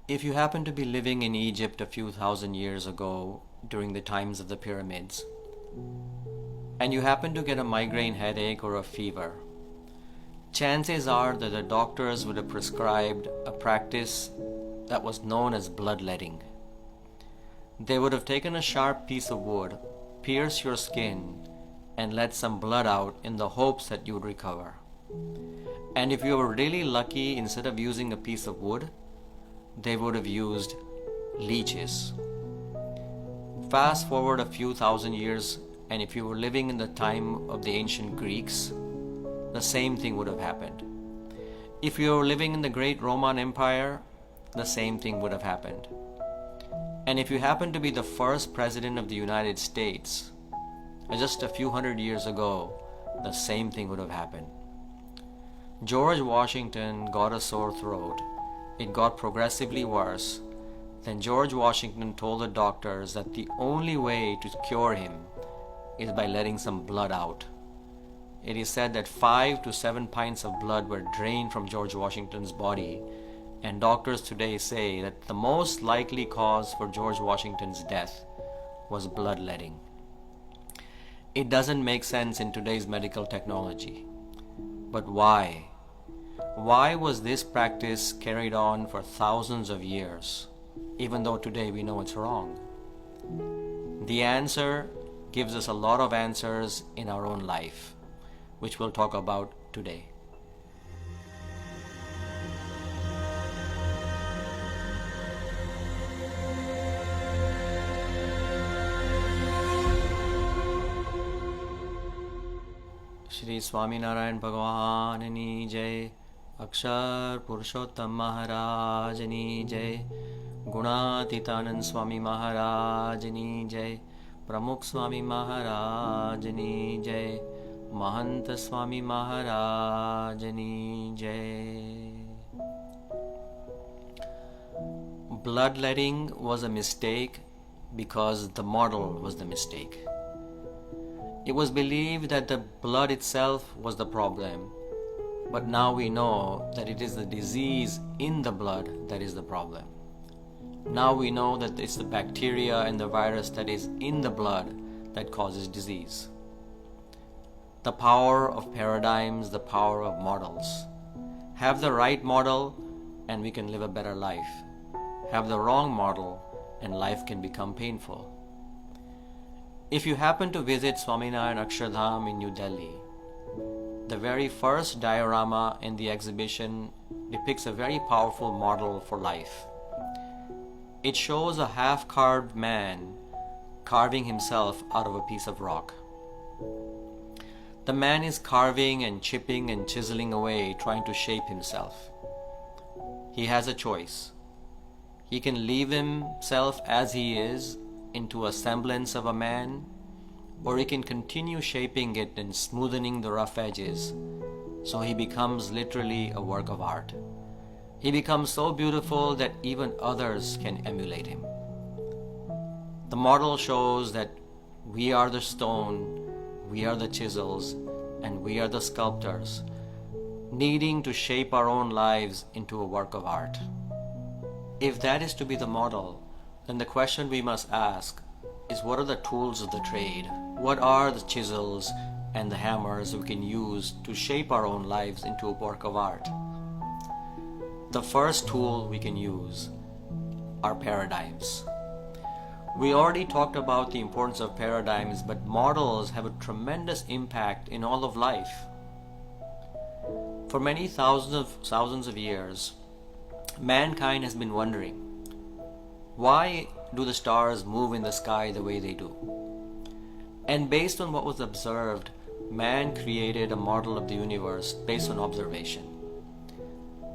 If you happen to be living in Egypt a few thousand years ago during the times of the pyramids, and you happen to get a migraine headache or a fever, chances are that the doctors would have prescribed a practice that was known as bloodletting. They would have taken a sharp piece of wood, pierced your skin, and let some blood out in the hopes that you would recover. And if you were really lucky, instead of using a piece of wood, they would have used leeches. Fast forward a few thousand years, and if you were living in the time of the ancient Greeks, the same thing would have happened. If you were living in the great Roman Empire, the same thing would have happened. And if you happen to be the first president of the United States, just a few hundred years ago, the same thing would have happened. George Washington got a sore throat. It got progressively worse. Then George Washington told the doctors that the only way to cure him is by letting some blood out. It is said that 5 to 7 pints of blood were drained from George Washington's body, and doctors today say that the most likely cause for George Washington's death was bloodletting. It doesn't make sense in today's medical technology. But why? Why was this practice carried on for thousands of years, even though today we know it's wrong? The answer gives us a lot of answers in our own life, which we'll talk about today. Shri Swaminarayan Bhagwan Jai, Akshar Purushottam Maharaj Jai, Gunatitanand Swami Maharaj Jai, Pramukh Swami Maharaj Jai, Mahant Swami Maharaj Jai. Bloodletting was a mistake because the model was the mistake. It was believed that the blood itself was the problem, but now we know that it is the disease in the blood that is the problem. Now we know that it's the bacteria and the virus that is in the blood that causes disease. The power of paradigms, the power of models. Have the right model and we can live a better life. Have the wrong model and life can become painful. If you happen to visit Swaminarayan Akshardham in New Delhi, the very first diorama in the exhibition depicts a very powerful model for life. It shows a half-carved man carving himself out of a piece of rock. The man is carving and chipping and chiseling away, trying to shape himself. He has a choice. He can leave himself as he is into a semblance of a man, or he can continue shaping it and smoothing the rough edges, so he becomes literally a work of art. He becomes so beautiful that even others can emulate him. The model shows that we are the stone, we are the chisels, and we are the sculptors, needing to shape our own lives into a work of art. If that is to be the model, then the question we must ask is, what are the tools of the trade? What are the chisels and the hammers we can use to shape our own lives into a work of art? The first tool we can use are paradigms. We already talked about the importance of paradigms, but models have a tremendous impact in all of life. For many thousands of years, mankind has been wondering, why do the stars move in the sky the way they do? And based on what was observed, man created a model of the universe based on observation.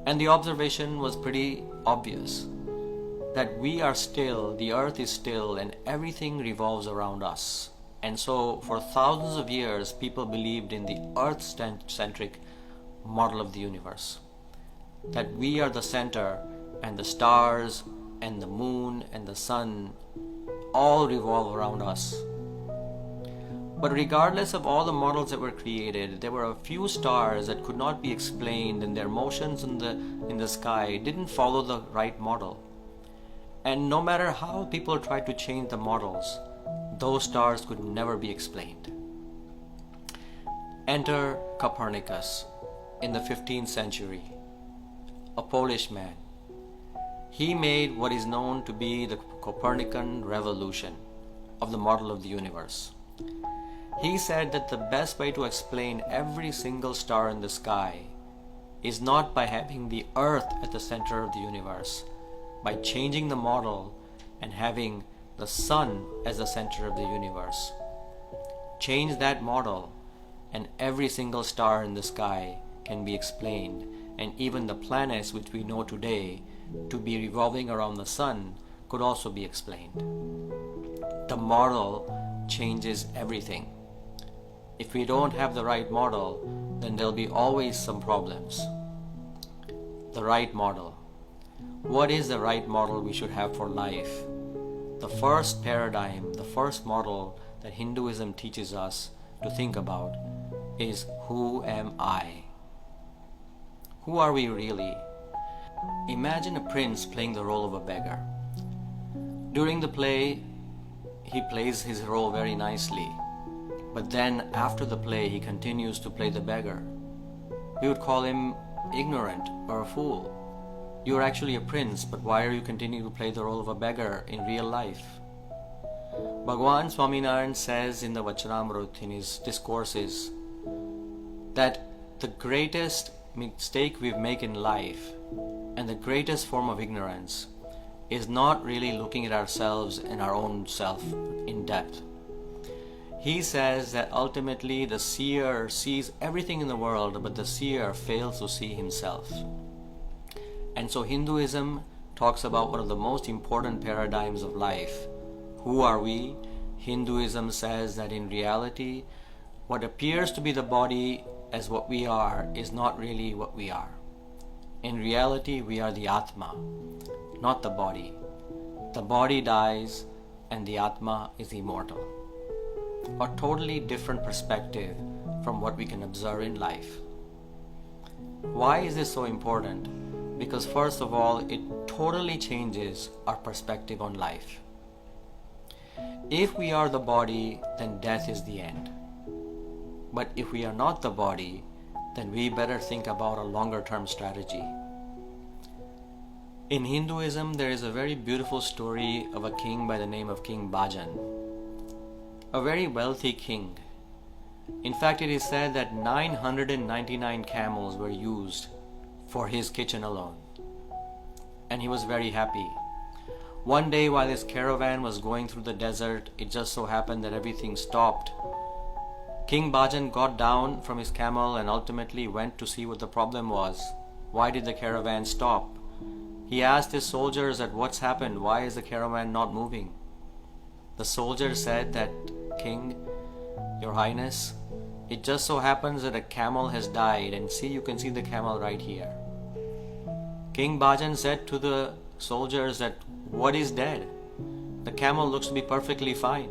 And the observation was pretty obvious, that we are still, the earth is still, and everything revolves around us. And so for thousands of years, people believed in the earth-centric model of the universe, that we are the center and the stars and the moon and the sun all revolve around us. But regardless of all the models that were created, there were a few stars that could not be explained, and their motions in the sky didn't follow the right model. And no matter how people tried to change the models, those stars could never be explained. Enter Copernicus in the 15th century, a Polish man. He made what is known to be the Copernican revolution of the model of the universe. He said that the best way to explain every single star in the sky is not by having the earth at the center of the universe, by changing the model and having the sun as the center of the universe. Change that model and every single star in the sky can be explained, and even the planets which we know today to be revolving around the sun could also be explained. The model changes everything. If we don't have the right model, then there'll be always some problems. The right model. What is the right model we should have for life? The first paradigm, the first model that Hinduism teaches us to think about is, who am I? Who are we really? Imagine a prince playing the role of a beggar. During the play, he plays his role very nicely. But then after the play, he continues to play the beggar. We would call him ignorant or a fool. You are actually a prince, but why are you continuing to play the role of a beggar in real life? Bhagwan Swaminarayan says in the Vachanamrut, in his discourses, that the greatest mistake we make in life and the greatest form of ignorance is not really looking at ourselves and our own self in depth. He says that ultimately the seer sees everything in the world, but the seer fails to see himself. And so Hinduism talks about one of the most important paradigms of life. Who are we? Hinduism says that in reality, what appears to be the body as what we are is not really what we are. In reality, we are the Atma, not the body. The body dies and the Atma is immortal. A totally different perspective from what we can observe in life. Why is this so important? Because first of all, it totally changes our perspective on life. If we are the body, then death is the end. But if we are not the body, then we better think about a longer term strategy. In Hinduism, there is a very beautiful story of a king by the name of King Bajan. A very wealthy king. In fact, it is said that 999 camels were used for his kitchen alone. And he was very happy. One day while his caravan was going through the desert, it just so happened that everything stopped. King Bajan got down from his camel and ultimately went to see what the problem was. Why did the caravan stop? He asked his soldiers that what's happened, why is the caravan not moving? The soldiers said that, King, Your Highness, it just so happens that a camel has died, and see, you can see the camel right here. King Bajan said to the soldiers that what is dead? The camel looks to be perfectly fine.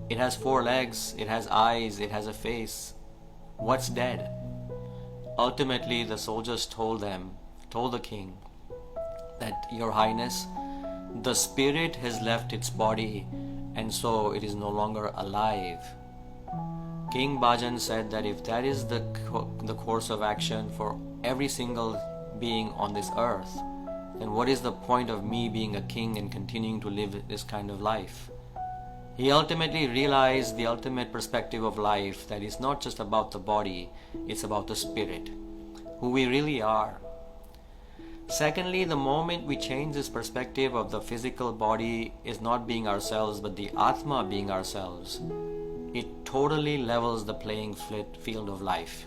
It has 4 legs, it has eyes, it has a face. What's dead? Ultimately, the soldiers told the king, that Your Highness, the spirit has left its body and so it is no longer alive. King Bajan said that if that is the course of action for every single being on this earth, then what is the point of me being a king and continuing to live this kind of life? He ultimately realized the ultimate perspective of life, that it's not just about the body, it's about the spirit, who we really are. Secondly, the moment we change this perspective of the physical body is not being ourselves but the Atma being ourselves, it totally levels the playing field of life.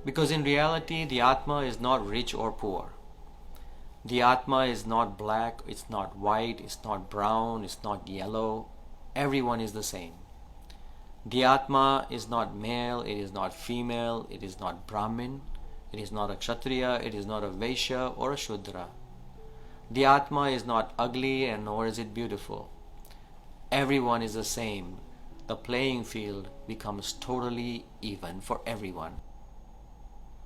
Because in reality, the Atma is not rich or poor. The Atma is not black, it's not white, it's not brown, it's not yellow. Everyone is the same. The Atma is not male, it is not female, it is not Brahmin, it is not a Kshatriya, it is not a Vaishya or a Shudra. The Atma is not ugly and nor is it beautiful. Everyone is the same. The playing field becomes totally even for everyone.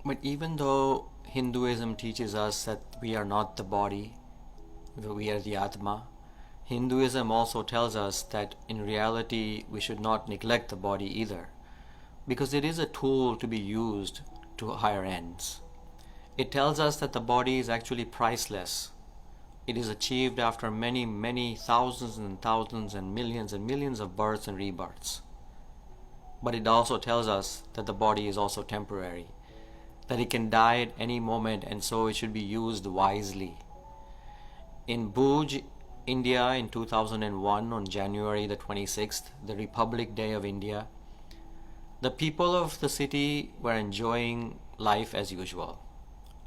But even though Hinduism teaches us that we are not the body, we are the Atma. Hinduism also tells us that in reality we should not neglect the body either, because it is a tool to be used to higher ends. It tells us that the body is actually priceless. It is achieved after many, many thousands and millions of births and rebirths. But it also tells us that the body is also temporary, that it can die at any moment, and so it should be used wisely. In Bhuj, India, in 2001, on January the 26th, the Republic Day of India, the people of the city were enjoying life as usual,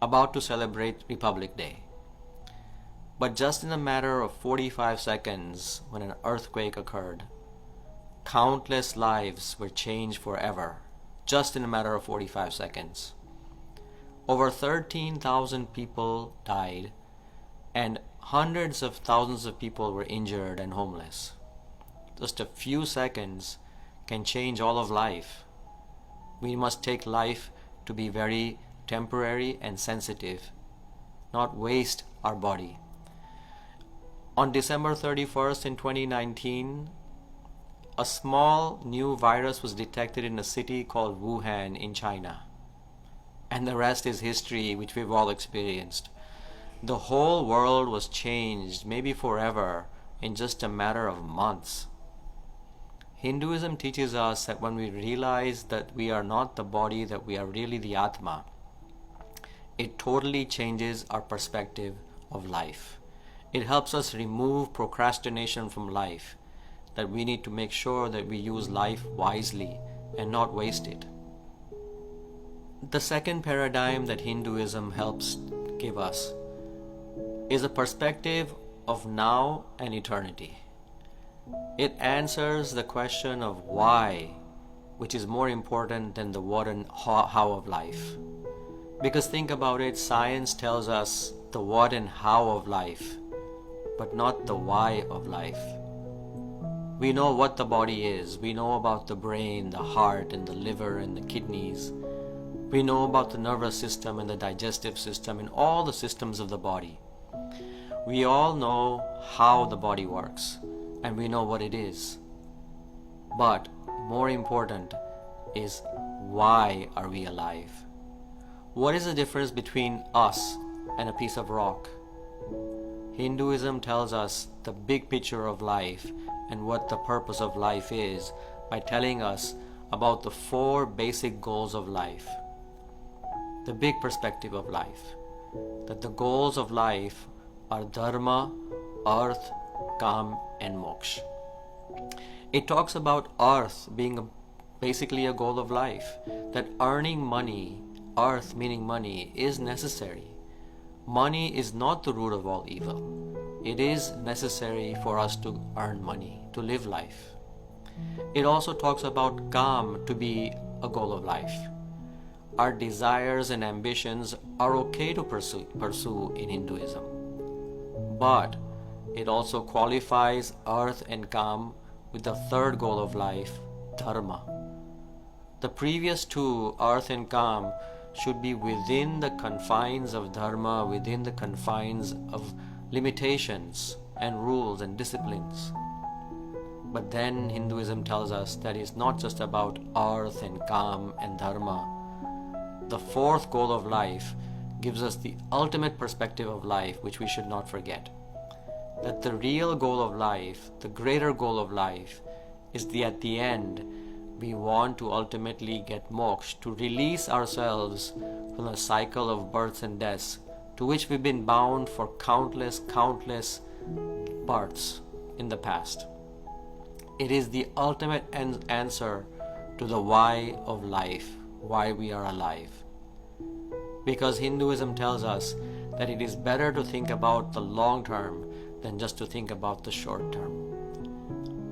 about to celebrate Republic Day. But just in a matter of 45 seconds, when an earthquake occurred, countless lives were changed forever, just in a matter of 45 seconds. Over 13,000 people died, and hundreds of thousands of people were injured and homeless. Just a few seconds can change all of life. We must take life to be very temporary and sensitive, not waste our body. On December 31st in 2019, a small new virus was detected in a city called Wuhan in China. And the rest is history, which we've all experienced. The whole world was changed, maybe forever, in just a matter of months. Hinduism teaches us that when we realize that we are not the body, that we are really the Atma, it totally changes our perspective of life. It helps us remove procrastination from life, that we need to make sure that we use life wisely and not waste it. The second paradigm that Hinduism helps give us is a perspective of now and eternity. It answers the question of why, which is more important than the what and how of life. Because think about it, science tells us the what and how of life, but not the why of life. We know what the body is. We know about the brain, the heart, and the liver, and the kidneys. We know about the nervous system and the digestive system and all the systems of the body. We all know how the body works, and we know what it is. But more important is, why are we alive? What is the difference between us and a piece of rock? Hinduism tells us the big picture of life and what the purpose of life is by telling us about the 4 basic goals of life. The big perspective of life, that the goals of life are dharma, arth, kam, and moksha. It talks about arth being basically a goal of life, that earning money, arth meaning money, is necessary. Money is not the root of all evil. It is necessary for us to earn money, to live life. It also talks about kam to be a goal of life. Our desires and ambitions are okay to pursue in Hinduism. But it also qualifies arth and kam with the third goal of life, dharma. The previous 2, arth and kam, should be within the confines of dharma, within the confines of limitations and rules and disciplines. But then Hinduism tells us that it's not just about arth and kam and dharma. The 4th goal of life gives us the ultimate perspective of life, which we should not forget. That the real goal of life, the greater goal of life, is at the end we want to ultimately get moksha, to release ourselves from the cycle of births and deaths to which we've been bound for countless births in the past. It is the ultimate answer to the why of life, why we are alive. Because Hinduism tells us that it is better to think about the long term than just to think about the short term.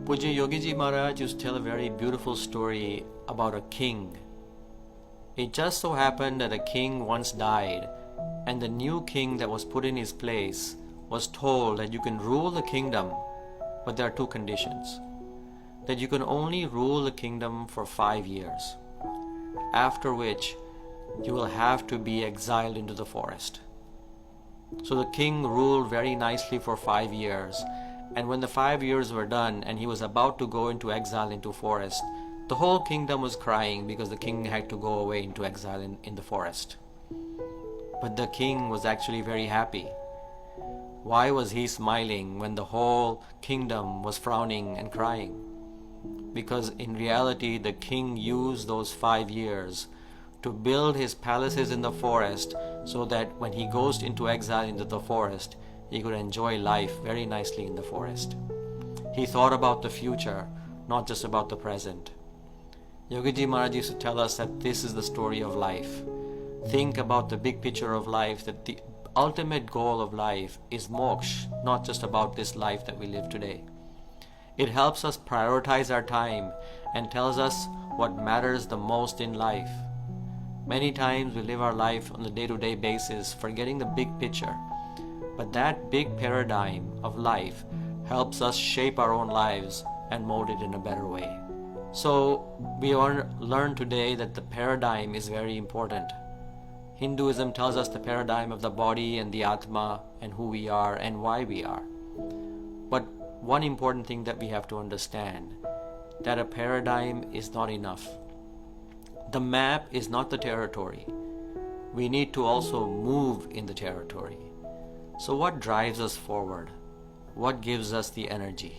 Pujya Yogiji Maharaj used to tell a very beautiful story about a king. It just so happened that a king once died, and the new king that was put in his place was told that you can rule the kingdom, but there are 2 conditions. That you can only rule the kingdom for 5 years, after which you will have to be exiled into the forest. So the king ruled very nicely for 5 years. And when the 5 years were done and he was about to go into exile into forest, the whole kingdom was crying because the king had to go away into exile in the forest. But the king was actually very happy. Why was he smiling when the whole kingdom was frowning and crying? Because in reality, the king used those 5 years to build his palaces in the forest so that when he goes into exile into the forest, he could enjoy life very nicely in the forest. He thought about the future, not just about the present. Yogiji Maharaj used to tell us that this is the story of life. Think about the big picture of life, that the ultimate goal of life is moksha, not just about this life that we live today. It helps us prioritize our time and tells us what matters the most in life. Many times we live our life on a day-to-day basis, forgetting the big picture. But that big paradigm of life helps us shape our own lives and mold it in a better way. So we learn today that the paradigm is very important. Hinduism tells us the paradigm of the body and the Atma and who we are and why we are. But one important thing that we have to understand, that a paradigm is not enough. The map is not the territory. We need to also move in the territory. So what drives us forward? What gives us the energy?